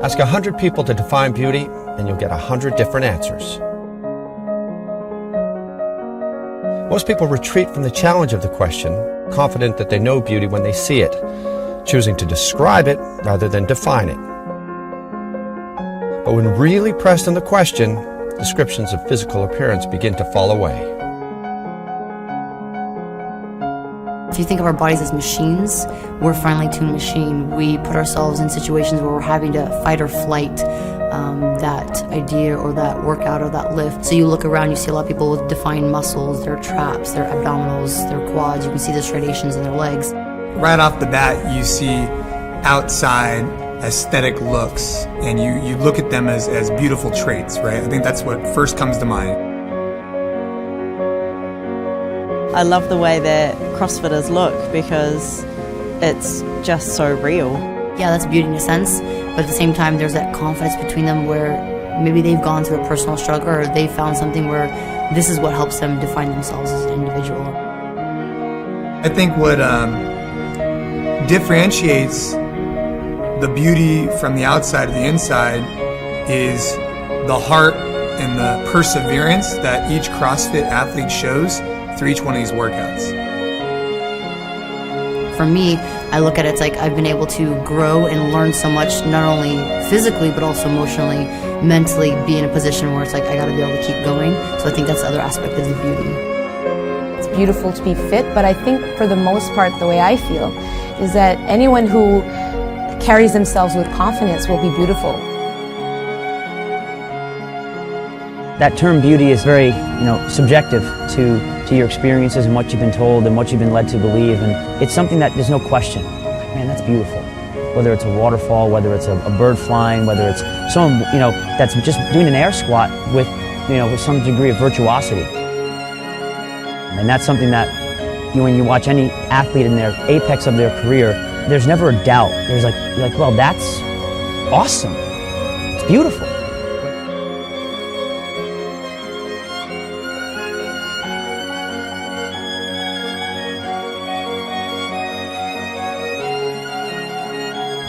Ask 100 people to define beauty, and you'll get 100 different answers. Most people retreat from the challenge of the question, confident that they know beauty when they see it, choosing to describe it rather than define it. But when really pressed on the question, descriptions of physical appearance begin to fall away. If you think of our bodies as machines, we're a finely tuned machine. We put ourselves in situations where we're having to fight or flight that idea or that workout or that lift. So you look around, you see a lot of people with defined muscles, their traps, their abdominals, their quads. You can see the striations in their legs. Right off the bat, you see outside aesthetic looks, and you look at them as beautiful traits, right? I think that's what first comes to mind. I love the way that CrossFitters look because it's just so real. Yeah, that's beauty in a sense, but at the same time there's that confidence between them where maybe they've gone through a personal struggle or they've found something where this is what helps them define themselves as an individual. I think what differentiates the beauty from the outside to the inside is the heart and the perseverance that each CrossFit athlete shows through each one of these workouts. For me, I look at it, it's like I've been able to grow and learn so much, not only physically, but also emotionally, mentally, be in a position where it's like I gotta be able to keep going. So I think that's the other aspect of the beauty. It's beautiful to be fit, but I think for the most part, the way I feel is that anyone who carries themselves with confidence will be beautiful. That term beauty is very, subjective to your experiences and what you've been told and what you've been led to believe, and it's something that there's no question. Man, that's beautiful. Whether it's a waterfall, whether it's a bird flying, whether it's someone, that's just doing an air squat with some degree of virtuosity. And that's something that when you watch any athlete in their apex of their career, there's never a doubt. There's you're like, well, that's awesome. It's beautiful.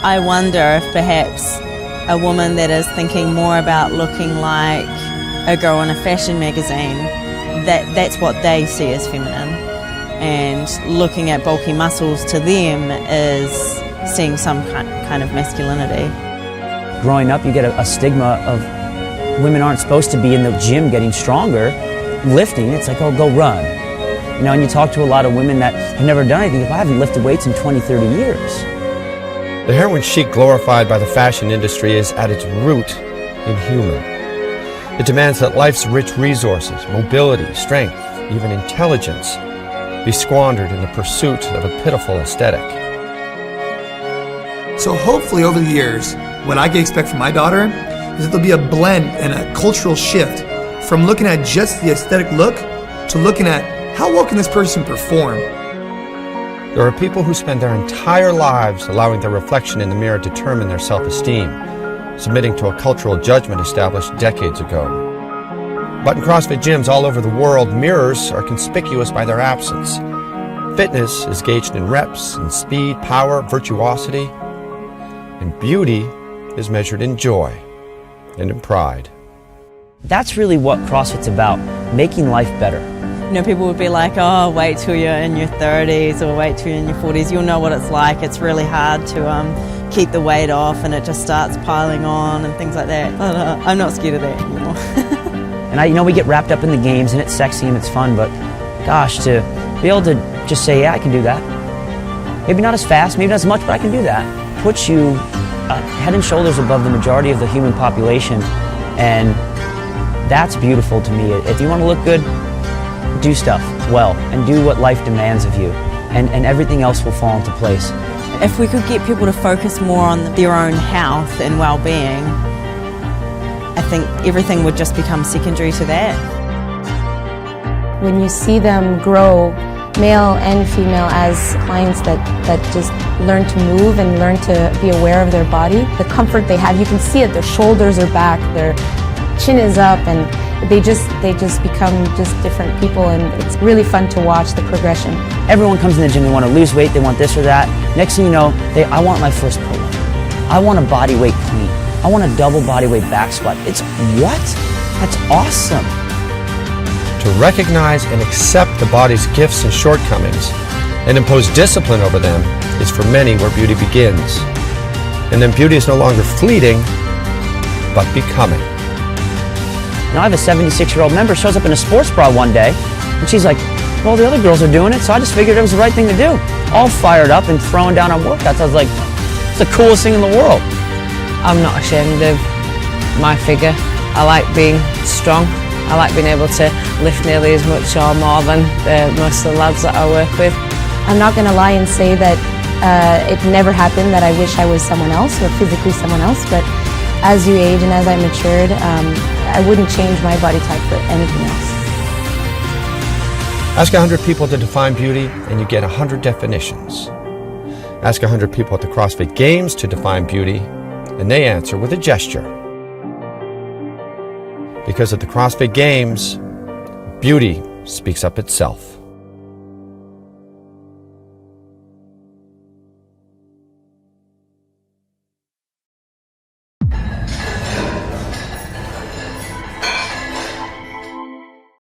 I wonder if perhaps a woman that is thinking more about looking like a girl in a fashion magazine, that's what they see as feminine. And looking at bulky muscles to them is seeing some kind of masculinity. Growing up, you get a stigma of women aren't supposed to be in the gym getting stronger, lifting. It's like, oh, go run. And you talk to a lot of women that have never done anything. I haven't lifted weights in 20, 30 years. The heroin chic glorified by the fashion industry is at its root inhuman. It demands that life's rich resources, mobility, strength, even intelligence, be squandered in the pursuit of a pitiful aesthetic. So hopefully over the years, what I can expect from my daughter is that there'll be a blend and a cultural shift from looking at just the aesthetic look to looking at how well can this person perform. There are people who spend their entire lives allowing their reflection in the mirror determine their self-esteem, submitting to a cultural judgment established decades ago. But in CrossFit gyms all over the world, mirrors are conspicuous by their absence. Fitness is gauged in reps, in speed, power, virtuosity, and beauty is measured in joy and in pride. That's really what CrossFit's about, making life better. People would be like, oh, wait till you're in your 30s or wait till you're in your 40s. You'll know what it's like. It's really hard to keep the weight off and it just starts piling on and things like that. But, I'm not scared of that anymore. And we get wrapped up in the games and it's sexy and it's fun, but gosh, to be able to just say, yeah, I can do that. Maybe not as fast, maybe not as much, but I can do that. Puts you head and shoulders above the majority of the human population, and that's beautiful to me. If you want to look good, do stuff well and do what life demands of you, and everything else will fall into place. If we could get people to focus more on their own health and well-being, I think everything would just become secondary to that. When you see them grow, male and female, as clients that just learn to move and learn to be aware of their body, the comfort they have, you can see it, their shoulders are back, their chin is up, and they just become just different people, and it's really fun to watch the progression. Everyone comes in the gym, they want to lose weight, they want this or that. Next thing you know, I want my first pull-up. I want a body weight clean. I want a double body weight back squat. It's what? That's awesome. To recognize and accept the body's gifts and shortcomings and impose discipline over them is for many where beauty begins. And then beauty is no longer fleeting, but becoming. Now I have a 76-year-old member, shows up in a sports bra one day, and she's like, well, the other girls are doing it, so I just figured it was the right thing to do. All fired up and throwing down on workouts. I was like, it's the coolest thing in the world. I'm not ashamed of my figure. I like being strong. I like being able to lift nearly as much or more than most of the lads that I work with. I'm not going to lie and say that it never happened that I wish I was someone else or physically someone else, but as you age and as I matured, I wouldn't change my body type for anything else. Ask 100 people to define beauty and you get 100 definitions. Ask 100 people at the CrossFit Games to define beauty and they answer with a gesture. Because at the CrossFit Games, beauty speaks up itself.